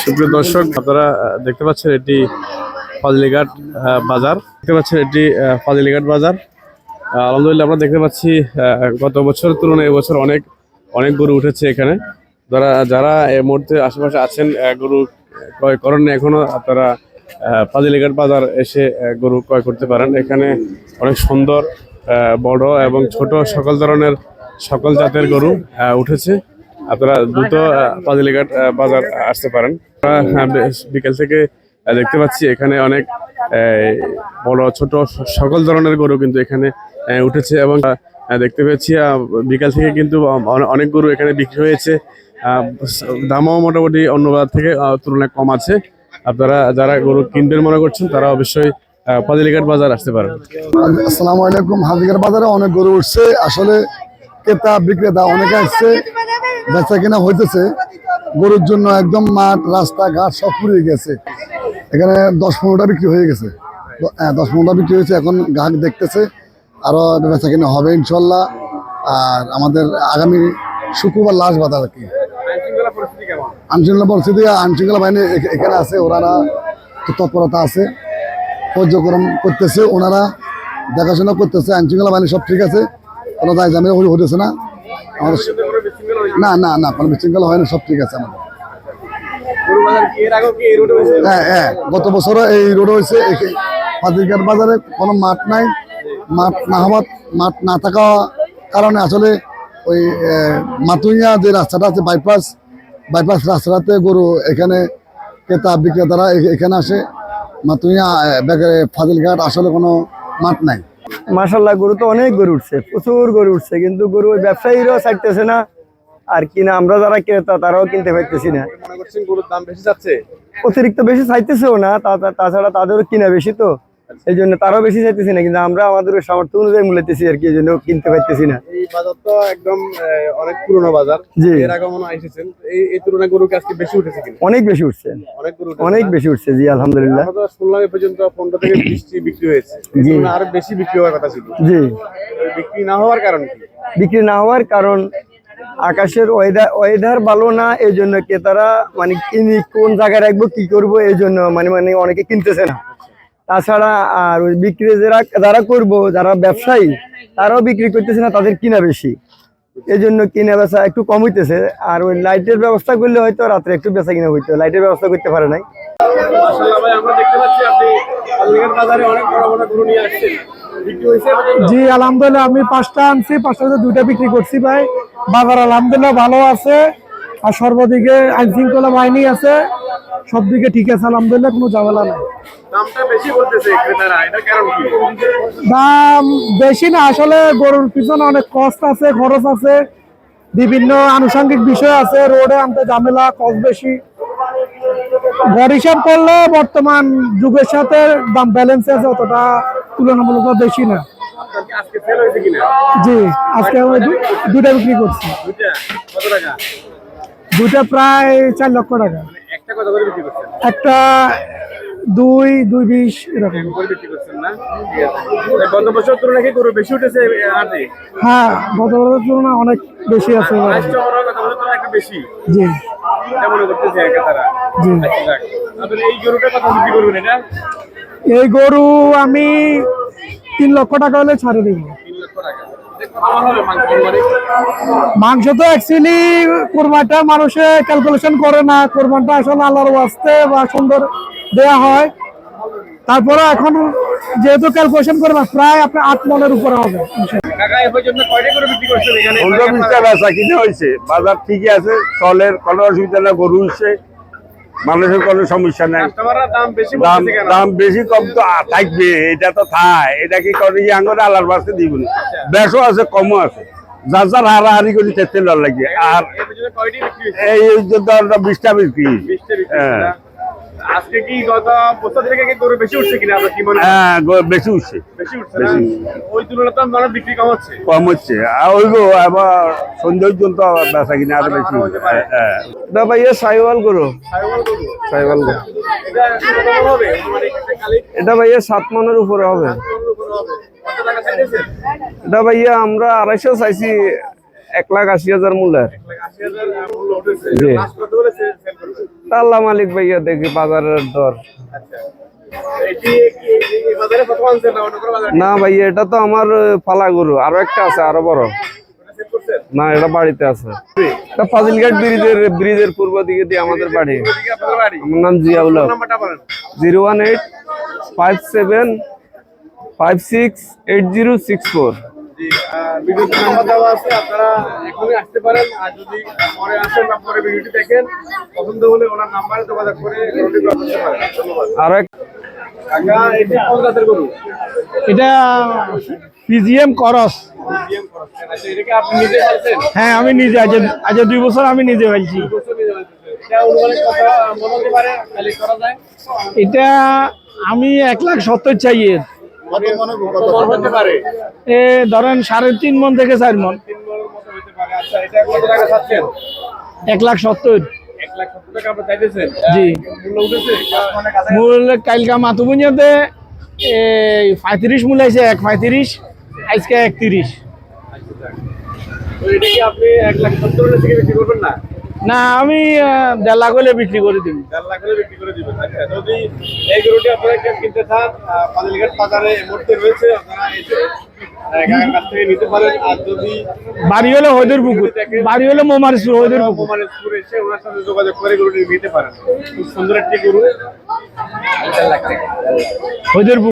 সুপ্রিয় দর্শক, আপনারা দেখতে পাচ্ছেন এটি ফজলিঘাট বাজার। দেখতে পাচ্ছেন এটি ফজলিঘাট বাজার। আলহামদুলিল্লাহ আমরা দেখতে পাচ্ছি গত বছর তুলনায় এবছর অনেক অনেক গরু উঠেছে এখানে। যারা এই মুহূর্তে আশেপাশে আছেন, গরু ক্রয় করেন এখনো, আপনারা ফজলিঘাট বাজার এসে গরু ক্রয় করতে পারেন। এখানে অনেক সুন্দর বড় এবং ছোট সকল জাতের গরু উঠেছে। আপনারা দ্রুত ফজলিঘাট বাজার আসতে পারেন। বিকেল থেকে দেখতে পাচ্ছি এখানে অনেক বড় ছোট সকল ধরনের গরু কিন্তু এখানে উঠেছে এবং দেখতে পেয়েছি বিকাল থেকে কিন্তু অনেক গরু এখানে বিক্রি হয়েছে। দামও মোটামুটি অন্য বাজার থেকে তুলনায় কম আছে। আপনারা যারা গরু কিনবেন মনে করছেন তারা অবশ্যই ফজলিঘাট বাজার আসতে পারেন। আসসালামু আলাইকুম। ফজলিঘাট বাজারে অনেক গরু উঠছে, আসলে ক্রেতা বিক্রেতা অনেকে আসছে, বেচা কিনা হইতেছে। গরুর জন্য একদম মাঠ রাস্তাঘাট সব পুড়িয়ে গেছে। এখানে 10-15টা বিক্রি হয়ে গেছে। 10-15টা বিক্রি হয়েছে, এখন গ্রাহক দেখতেছে, আরো বেচা কিনা হবে ইনশাল্লাহ। আর আমাদের আগামী শুক্রবার লাস্ট বাজার আর কি। আইনশৃঙ্খলা বাহিনী এখানে আছে, ওনারা তৎপরতা আছে, পর্যক্রম করতেছে, ওনারা দেখাশোনা করতেছে। আইনশৃঙ্খলা বাহিনী সব ঠিক আছে, কোনো দায় জামিয়া হতেছে না আমাদের। না কোনো বিশৃঙ্খলা হয় না, সব ঠিক আছে আমাদের। হ্যাঁ, গত বছরও এই রোড হয়েছে। ফজলিঘাট বাজারে কোনো মাঠ নাই। মাঠ না থাকা কারণে আসলে ওই মাতুইয়া যে রাস্তাটা আছে, বাইপাস রাস্তাটাতে গরু এখানে ক্রেতা বিক্রেতারা এখানে আসে। মাতুইয়া ফজলিঘাট আসলে কোনো মাঠ নাই। মাশাআল্লাহ, গরু তো অনেক গরু উঠছে, প্রচুর গরু উঠছে, কিন্তু গরু ওই ব্যবসায়ীরাও ছাড়তেছে না, আর কিনা আমরা যারা ক্রেতা তারাও কিনতে পারতেছি না। অতিরিক্ত বেশি চাইতেছেও না, তাছাড়া তাদেরও কিনা বেশি, তো এই জন্য তারাও বেশি চাইতেছি না, কিন্তু আমরা আমাদের সামর্থ্য অনুযায়ী মূল্যতেছি আর কি, এই জন্য কিনতে পারতেছি না। এই বাজার তো একদম অনেক পুরনো বাজার। এর আগে মনে এসেছেন, এই তুলনায় গরু কি আজকে বেশি উঠেছে কিনা? অনেক বেশি উঠছে, অনেক বেশি উঠছে। জি আলহামদুলিল্লাহ। আমরা তো শুনলাম এই পর্যন্ত 15 থেকে 20টি বিক্রি হয়েছে। আরো বেশি বিক্রি হওয়ার কথা ছিল। জি, বিক্রি না হওয়ার কারণ কি? বিক্রি না হওয়ার কারণ আকাশের ওয়েদার ভালো না, এই জন্য ক্রেতারা মানে কিনি কোন জায়গায় রাখবো কি করবো, এই জন্য মানে অনেকে কিনতেছে না। তাছাড়া আর ওই বিক্রি যারা করবো, যারা ব্যবসায়ী, তারাও বিক্রি করতেছে না, তাদের কিনা বেশি, এই জন্য কিনা বেচা একটু কম হইতেছে। আর ওই লাইটের ব্যবস্থা করলে হয়তো রাত্রে একটু বেচা কিনা হইতো, লাইটের ব্যবস্থা করতে পারে নাই। মাশাআল্লাহ ভাই, আমরা দেখতে পাচ্ছি আপনি ফজলিঘাট বাজারে অনেক বড় বড় গরু নিয়ে আসছেন। বিক্রি হয়েছে? জি আলহামদুলিল্লাহ, আমি 5টা আনছি, 5টাতে 2টা বিক্রি করছি ভাই। বাজার আলহামদুলিল্লাহ ভালো আছে, আর সর্বদিকে আইনশৃঙ্খলা বাহিনী আছে, সব দিকে ঠিক আছে আলহামদুলিল্লাহ, কোনো ঝামেলা নাই। দামটা বেশি বলতেছে ক্রেতারা, এটার কারণ কি? দাম বেশি না, আসলে গরুর পিছনে অনেক কষ্ট আছে, খরচ আছে, বিভিন্ন আনুষঙ্গিক বিষয় আছে, রোডে আনতে ঝামেলা, কষ্ট বেশি। গড় হিসাব করলে বর্তমান যুগের সাথে দাম ব্যালেন্স আছে, অতটা তুলনামূলক বেশি না। আজকে সেল হয়েছে কিনা? জি আজকে আমি 2টা বিক্রি করছি। কত টাকা? 2টা প্রায় 4 লক্ষ টাকা। একটা কত করে বিক্রি করছেন? একটা 2.20 এরকম বিক্রি করছেন না? গত বছর তুলনায় কি গরু বেশি উঠেছে হাটে? হ্যাঁ, গত বছরের তুলনায় অনেক বেশি আছে এবার। একটু বেশি। জি মনে করতেছে ক্রেতারা। জি। আপনি এই গরুটা কত বিক্রি করবেন? এটা এই গরু আমি 3 লক্ষ টাকা হলে ছাড়ে দিব। 3 লক্ষ টাকা। মাংস তো অ্যাকচুয়ালি কোরবানটা মানুষে ক্যালকুলেশন করে না, কোরবানটা আসলে আল্লাহর ওয়াস্তে বা সুন্দর দেয়া হয়। তারপরে এখন যেহেতু ক্যালকুলেশন করে না, প্রায় আপনার 8 মনের উপরে হবে। কাকা এই পর্যন্ত কয়টা করে বিক্রি করছেন এখানে? 15-20টা বেচা কিনে হয়েছে। বাজার ঠিকই আছে, চলের কোনো অসুবিধা না, গরু হচ্ছে, মানুষের কোনো সমস্যা নাই। দাম বেশি কম তো থাকবে, এটা তো থায়, এটা কি করে আঙুরে আলার বাসে দিব না। বেশও আছে, কমও আছে, যার যার হারাহারি করে চেতে লাগে। আর এই 20টা বিক্রি। হ্যাঁ, আজকে কি গত বছর থেকে কি গরু বেশি উঠছে কিনা? আপনার কি মনে হয়? হ্যাঁ, বেশি উঠছে। ওই তুলনায় তো মানে বিক্রি কম হচ্ছে। আর ওই গো আবার সন্ধ্যা পর্যন্ত বেচা কিনা আরো বেশি। হ্যাঁ, এটা ভাইয়া সাইওয়াল গরু, সাইওয়াল গরু। এটা ভাইয়া 7 মনের উপরে হবে। এটা ভাইয়া আমরা 250 চাইছি, 1,80,000 মূল্যের। জি। করবেন? আল্লাহ মালিক ভাইয়া দেখি বাজারের দর। আচ্ছা, এটি কি এই বাজারে প্রথম আনছেন না অন্য কোনো বাজারে? না ভাইয়া, এটা তো আমার পালা গরু, আরো একটা আছে আরো বড়। এটা সেট করছেন? না, এটা বাড়িতে আছে। এটা ফাজিলঘাট ব্রিজের পূর্ব দিকে দিয়ে আমাদের বাড়ি। এদিকে আপনার বাড়ি? আমার নাম জিয়াউল হক। নাম্বারটা বলেন। 01857568064। জি, ভিডিওতে নাম্বার দেওয়া আছে, আপনারা এখনই আসতে পারেন। আর যদি পরে আসেন বা পরে ভিডিওটি দেখেন, পছন্দ হলে ওনার নাম্বারে যোগাযোগ করে গরুটি ক্রয় করতে পারেন। ধন্যবাদ। আরো এক কাকা, এটি কোন জাতের গরু? এটা পিজিএম করস। মিডিয়াম করছেন। আচ্ছা, এটাকে আপনি নিজে পালছেন? হ্যাঁ, আমি নিজে আজ 2 বছর আমি নিজে পাইছি। বছর নিজে পালছেন। এটা অনুমানিক কত মনে হতে পারে কালেক্ট করা যায়? এটা আমি 1,70,000 চাই এর। কত মন হতে পারে? এ ধরেন 3.5 মন থেকে 4 মন। 3 মনের মতো হতে পারে। আচ্ছা, এটা কত টাকা চাচ্ছেন? 1,70,000। 1,70,000 টাকা আপনি চাইতেছেন? জি। মূল্য উঠেছে? মূল কালকা মাতুবুনিয়াতে 35 মূল আছে, 1.35, আজকে 31। তো এটা কি আপনি 1,70,000 থেকে বিক্রি করবেন না? না, আমি 1.5 লাখ হলে বিক্রি করে দিব। 1.5 লাখ হলে বিক্রি করে দিবেন। আচ্ছা, যদি এই গরুটি আপনারা কেউ কিনতে চান, ফাজিলঘাট বাজারে এই মুহূর্তে রয়েছে, আপনারা এসে কাকার কাছ থেকে নিতে পারেন। আর যদি বাড়ি হলে হয়দের পুকুর, বাড়ি হলে মোমারিসপুর হয়দের পুকুর। মোমারেজপুর এসে ওনার সাথে যোগাযোগ করে গরুটি নিতে পারেন। খুব সুন্দর একটি গরু। হয়দের পুকুর।